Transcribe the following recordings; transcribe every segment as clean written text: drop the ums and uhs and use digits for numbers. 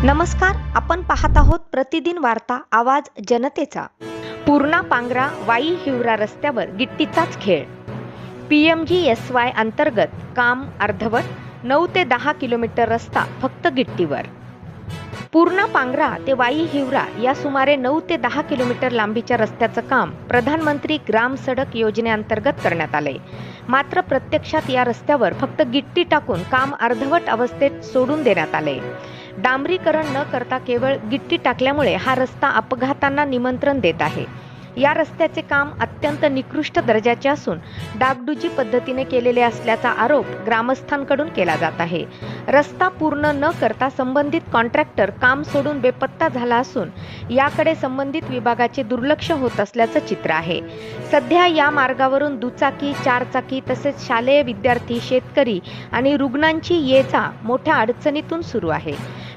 नमस्कार, आपण पाहत आहोत प्रतिदिन वार्ता आवाज जनतेचा। पूर्णा पांगरा वाई हिवरा रस्त्यावर गिट्टीचाच खेळ। PMGSY अंतर्गत काम अर्धवट, 9 ते 10 किलोमीटर रस्ता फक्त गिट्टीवर। पूर्णा पांगरा ते वाई हिवरा या सुमारे 9 ते 10 किलोमीटर लांबीच्या रस्त्याचं काम प्रधानमंत्री ग्राम सडक योजनेअंतर्गत करण्यात आले। मात्र प्रत्यक्षात या रस्त्यावर फक्त गिट्टी टाकून काम अर्धवट अवस्थेत सोडून देण्यात आले। डांबरीकरण न करता केवळ गिट्टी टाकल्यामुळे हा रस्ता अपघातांना निमंत्रण देत आहे। या रस्त्याचे काम अत्यंत निकृष्ट दर्जाचे असून डागडुजी पद्धतीने केलेले असल्याचा आरोप ग्रामस्थांकडून केला जात आहे। रस्ता पूर्ण न करता संबंधित कॉन्ट्रॅक्टर काम सोडून बेपत्ता झाला असून याकडे संबंधित विभागाचे दुर्लक्ष होत असल्याचं चित्र आहे। सध्या या मार्गावरून दुचाकी, चारचाकी तसेच शालेय विद्यार्थी, शेतकरी आणि रुग्णांची ये-जा मोठ्या अडचणीतून सुरू आहे।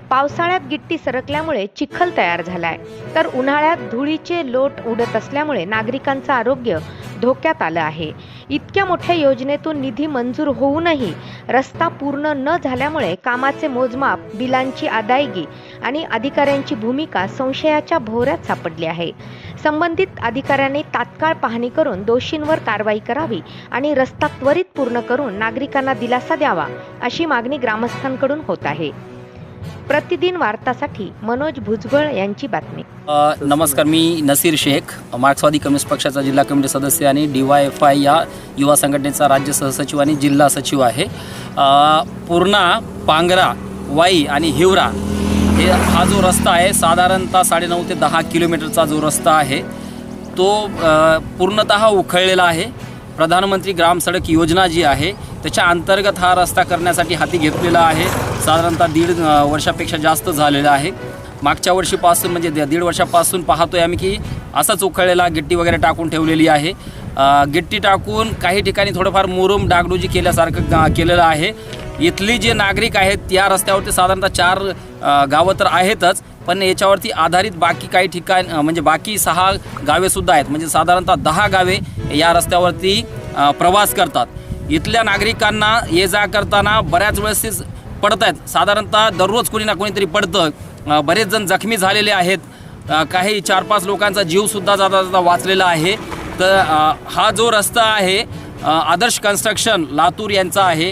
पावसाळ्यात गिट्टी सरकल्यामुळे चिखल तयार झालाय, तर उन्हाळ्यात धुळीचे लोट उडत असल्यामुळे नागरिकांचं आरोग्य धोक्यात आलं आहे। इतक्या मोठ्या योजनेतून निधी मंजूर होऊनही रस्ता पूर्ण न झाल्यामुळे कामाचे मोजमाप, बिलांची अदायगी आणि अधिकाऱ्यांची भूमिका संशयाच्या भोवऱ्यात सापडली आहे। संबंधित अधिकाऱ्यांनी तात्काळ पाहणी करून दोषींवर कारवाई करावी आणि रस्ता त्वरित पूर्ण करून नागरिकांना दिलासा द्यावा, अशी मागणी ग्रामस्थांकडून होत आहे। प्रतिदिन वार्तासाठी मनोज भुजबळ यांची बातमी। नमस्कार, मी नसीर शेख, मार्क्सवादी कम्युनिस्ट पक्षाचा जिल्हा कमिटी सदस्य आणि DYFI या युवा संघटनेचा राज्य सहसचिव आणि जिल्हा सचिव आहे। पूर्णा, पांगरा, वाई आणि हिवरा हा जो रस्ता आहे साधारणतः 9.5 ते 10 किलोमीटरचा जो रस्ता आहे तो पूर्णतः उखळलेला आहे। प्रधानमंत्री ग्राम सडक योजना जी आहे त्याच्या अंतर्गत हा रस्ता करण्यासाठी हाती घेतलेला आहे। साधारणतः 1.5 वर्षापेक्षा जास्त झालेला आहे। मागच्या वर्षीपासून म्हणजे 1.5 वर्षापासून पाहतोय आम्ही की असाच उखळलेला गिट्टी वगैरे टाकून ठेवलेली आहे। गिट्टी टाकून काही ठिकाणी थोडंफार मुरुम डागडुजी केल्यासारखं केलेलं आहे। इथली जे नागरिक आहेत या रस्त्यावरती साधारणतः 4 गावं तर आहेतच, पण याच्यावरती आधारित बाकी काही ठिकाण म्हणजे बाकी 6 गावेसुद्धा आहेत, म्हणजे साधारणतः 10 गावे या रस्त्यावरती प्रवास करतात। इथल्या नागरिकांना ये जा करताना बऱ्याच वेळेस पडत आहेत, साधारणतः दररोज कोणी ना कोणीतरी पडतं। बरेच जण जखमी झालेले आहेत, काही 4-5 लोकांचा जीवसुद्धा जाता वाचलेला आहे। तर हा जो रस्ता आहे आदर्श कन्स्ट्रक्शन लातूर यांचा आहे।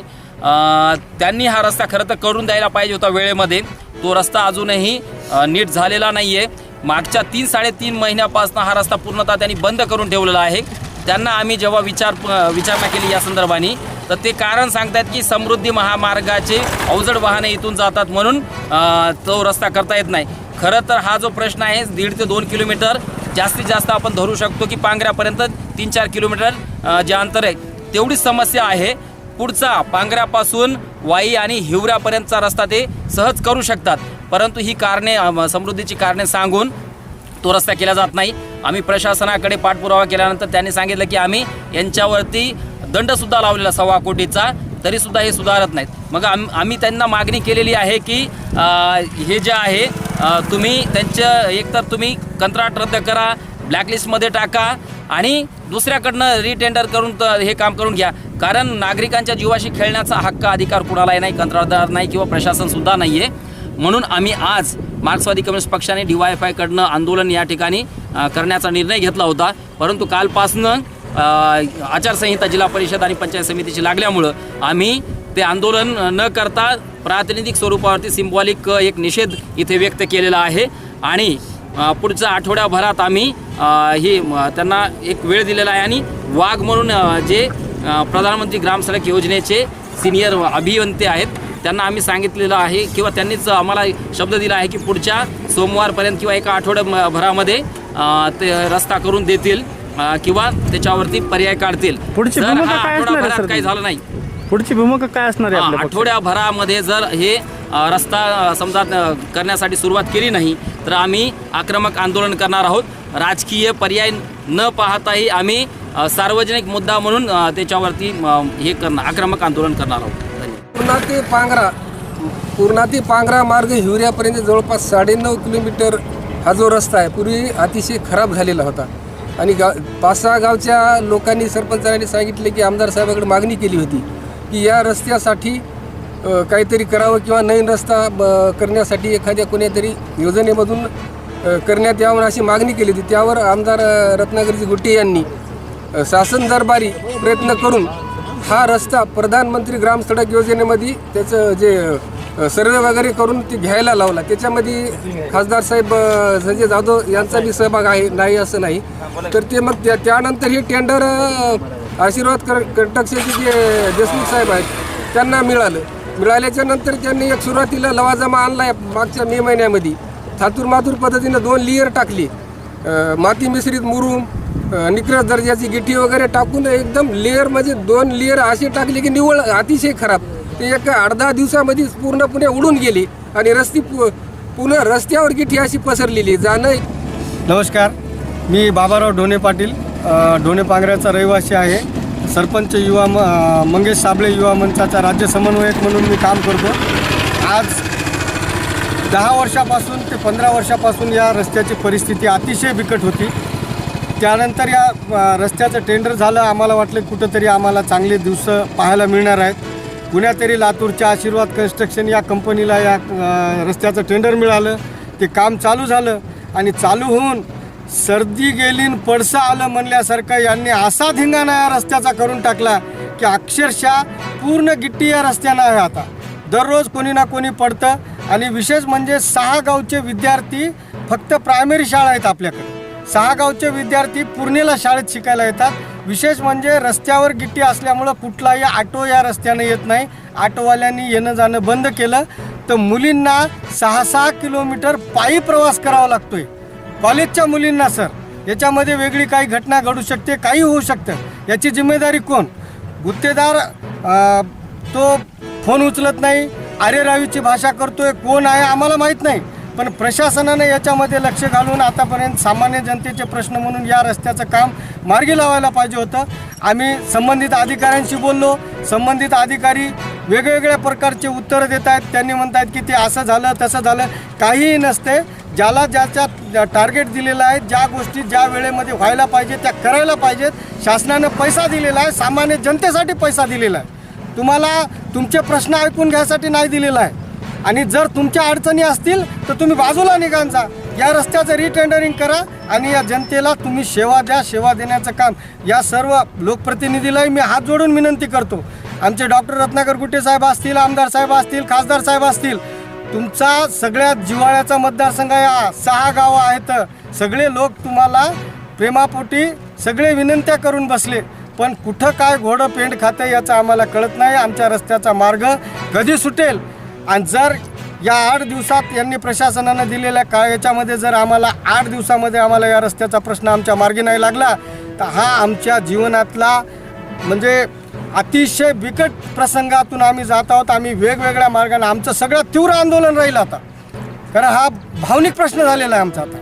त्यांनी हा रस्ता खरं तर करून द्यायला पाहिजे होता वेळेमध्ये। तो रस्ता अजूनही नीट झालेला नाही आहे। मागच्या 3-3.5 महिन्यापासून हा रस्ता पूर्णतः त्यांनी बंद करून ठेवलेला आहे। त्यांना आम्ही जेव्हा विचारणा केली या संदर्भाने तर ते कारण सांगतात की समृद्धी महामार्गाचे अवजड वाहने इथून जातात म्हणून तो रस्ता करता येत नाही। खरं तर हा जो प्रश्न आहे 1.5 ते 2 किलोमीटर जास्तीत जास्त आपण धरू शकतो की पांगऱ्यापर्यंत 3-4 किलोमीटर जे अंतर आहे तेवढीच समस्या आहे। पुढचा पांगऱ्यापासून वाई आणि हिवऱ्यापर्यंतचा रस्ता ते सहज करू शकतात, परंतु ही कारणे समृद्धीची कारणे सांगून तो रस्ता केला जात नाही। आम्ही प्रशासनाकडे पाठपुरावा केल्यानंतर त्यांनी सांगितलं की आम्ही यांच्यावरती दंडसुद्धा लावलेला 1.25 कोटीचा, तरीसुद्धा हे सुधारत नाहीत। मग आम्ही त्यांना मागणी केलेली आहे की हे जे आहे तुम्ही त्यांचं एकतर तुम्ही कंत्राट रद्द करा, ब्लॅकलिस्टमध्ये टाका आणि दुसऱ्याकडनं रिटेंडर करून हे काम करून घ्या, कारण नागरिकांच्या जीवाशी खेळण्याचा हक्क अधिकार कुणालाही नाही, कंत्राटदार नाही किंवा प्रशासनसुद्धा नाही आहे। म्हणून आम्ही आज मार्क्सवादी कम्युनिस्ट पक्षाने DYFI कडनं आंदोलन या ठिकाणी करण्याचा निर्णय घेतला होता, परंतु कालपासनं आचारसंहिता जिल्हा परिषद आणि पंचायत समितीची लागल्यामुळं आम्ही ते आंदोलन न करता प्रातिनिधिक स्वरूपावरती सिम्बॉलिक एक निषेध इथे व्यक्त केलेला आहे। आणि पुढच्या आठवड्याभरात आम्ही त्यांना एक वेळ दिलेला आहे आणि वाघ म्हणून जे प्रधानमंत्री ग्राम सडक योजनेचे सिनियर अभियंते आहेत त्यांना आम्ही सांगितलेलं आहे किंवा त्यांनीच आम्हाला शब्द दिला आहे की पुढच्या सोमवारपर्यंत किंवा एका आठवड्याभरामध्ये ते रस्ता करून देतील किंवा त्याच्यावरती पर्याय काढतील। पुढची भूमिका काय असणार आहे? काही झालं नाही, पुढची भूमिका काय असणार आहे? आठवड्याभरामध्ये जर हे रस्ता समजा करण्यासाठी सुरुवात केली नाही तर आम्ही आक्रमक आंदोलन करणार आहोत। राजकीय पर्याय न पाहताही आम्ही सार्वजनिक मुद्दा म्हणून त्याच्यावरती हे आक्रमक आंदोलन करणार आहोत। पूर्णा ते पांगरा मार्ग हिवऱ्यापर्यंत जवळपास 9.5 किलोमीटर हा जो रस्ता आहे पूर्वी अतिशय खराब झालेला होता आणि 5-6 गावच्या लोकांनी, सरपंचांनी सांगितले की आमदार साहेबांकडे मागणी केली होती की या रस्त्यासाठी काहीतरी करावं किंवा नवीन रस्ता करण्यासाठी एखाद्या कोणीतरी योजनेमधून करण्यात यावं अशी मागणी केली होती. त्यावर आमदार रत्नागिरी गुट्टे यांनी शासन दरबारी प्रयत्न करून हा रस्ता प्रधानमंत्री ग्राम सडक योजनेमध्ये त्याचं जे सर्वे वगैरे करून ते घ्यायला लावला. त्याच्यामध्ये खासदार साहेब संजय जाधव यांचा बी सहभाग आहे, नाही असं नाही. तर ते मग त्यानंतर हे टेंडर आशीर्वाद कंस्ट्रक्शनचे जे देशमुख साहेब आहेत त्यांना मिळाल्याच्या नंतर त्यांनी एक सुरुवातीला लवाजमा आणला मागच्या मे महिन्यामध्ये. थातूर मातूर पद्धतीनं 2 लेयर टाकली, माती मिश्रित मुरुम, निकृष्ट दर्जाची गिठी वगैरे टाकून एकदम लेयर म्हणजे 2 लेयर असे टाकले की निव्वळ अतिशय खराब. ते एक 8-10 दिवसामध्ये पूर्णपणे उडून गेली आणि पुन्हा रस्त्यावर गिठी अशी पसरलेली जाणं. नमस्कार, मी बाबाराव ढोणे पाटील, ढोणे पांगऱ्याचा रहिवासी आहे. सरपंच युवा मंगेश साबळे युवा मंचाचा राज्य समन्वयक म्हणून मी काम करतो. आज 10 वर्षापासून ते 15 वर्षापासून या रस्त्याची परिस्थिती अतिशय बिकट होती. त्यानंतर या रस्त्याचं टेंडर झालं. आम्हाला वाटलं कुठंतरी आम्हाला चांगले दिवस पाहायला मिळणार आहेत. कुण्यातरी लातूरच्या आशीर्वाद कन्स्ट्रक्शन या कंपनीला या रस्त्याचं टेंडर मिळालं. ते काम चालू झालं आणि चालू होऊन सर्दी गेली न पडसं आलं म्हणल्यासारखं यांनी असा धिंगाणा या रस्त्याचा करून टाकला की अक्षरशः पूर्ण गिट्टी या रस्त्यानं आहे. आता दररोज कोणी ना कोणी पडतं आणि विशेष म्हणजे 6 गावचे विद्यार्थी फक्त प्रायमरी शाळा आहेत आपल्याकडे. 6 गावचे विद्यार्थी पूर्णेला शाळेत शिकायला येतात. विशेष म्हणजे रस्त्यावर गिट्टी असल्यामुळं कुठलाही ऑटो या रस्त्यानं येत नाही. ऑटोवाल्यांनी येणं जाणं बंद केलं तर मुलींना 6-6 किलोमीटर पायी प्रवास करावा लागतोय. कॉलेजच्या मुलींना सर, याच्यामध्ये वेगळी काही घटना घडू शकते, काही होऊ शकतं. याची जिम्मेदारी कोण? गुत्तेदार तो फोन उचलत नाही, आरेरावीची भाषा करतोय, कोण आहे आम्हाला माहीत नाही. पण प्रशासनाने याच्यामध्ये लक्ष घालून आतापर्यंत सामान्य जनतेचे प्रश्न म्हणून या रस्त्याचं काम मार्गी लावायला पाहिजे होतं. आम्ही संबंधित अधिकाऱ्यांशी बोललो. संबंधित अधिकारी वेगवेगळ्या प्रकारचे उत्तरं देत आहेत. त्यांनी म्हणत आहेत की ते असं झालं तसं झालं. काहीही नसते. ज्याला ज्याच्या टार्गेट दिलेलं आहे, ज्या गोष्टी ज्या वेळेमध्ये व्हायला पाहिजे त्या करायला पाहिजेत. शासनानं पैसा दिलेला आहे, सामान्य जनतेसाठी पैसा दिलेला आहे. तुम्हाला तुमचे प्रश्न ऐकून घ्यायसाठी नाही दिलेला आहे. आणि जर तुमच्या अडचणी असतील तर तुम्ही बाजूला निघान जा. या रस्त्याचं रिटेंडरिंग करा आणि या जनतेला तुम्ही सेवा द्या. सेवा देण्याचं काम या सर्व लोकप्रतिनिधीलाही मी हात जोडून विनंती करतो. आमचे डॉक्टर रत्नाकर गुट्टे साहेब असतील, आमदार साहेब असतील, खासदार साहेब असतील, तुमचा सगळ्यात जिव्हाळ्याचा मतदारसंघ या 6 गावं आहेत. सगळे लोक तुम्हाला प्रेमापोटी सगळे विनंत्या करून बसले. पण कुठं काय घोडं पेंड खातं याचं आम्हाला कळत नाही. आमच्या रस्त्याचा मार्ग कधी सुटेल? आणि जर या 8 दिवसात यांनी प्रशासनानं दिलेल्या याच्यामध्ये जर आम्हाला 8 दिवसामध्ये आम्हाला या रस्त्याचा प्रश्न आमच्या मार्गी नाही लागला तर हा आमच्या जीवनातला म्हणजे अतिशय बिकट प्रसंगातून आम्ही जात आहोत. आम्ही वेगवेगळ्या मार्गाने आमचं सगळ्यात तीव्र आंदोलन राहील आता, कारण हा भावनिक प्रश्न झालेला आहे आमचा आता.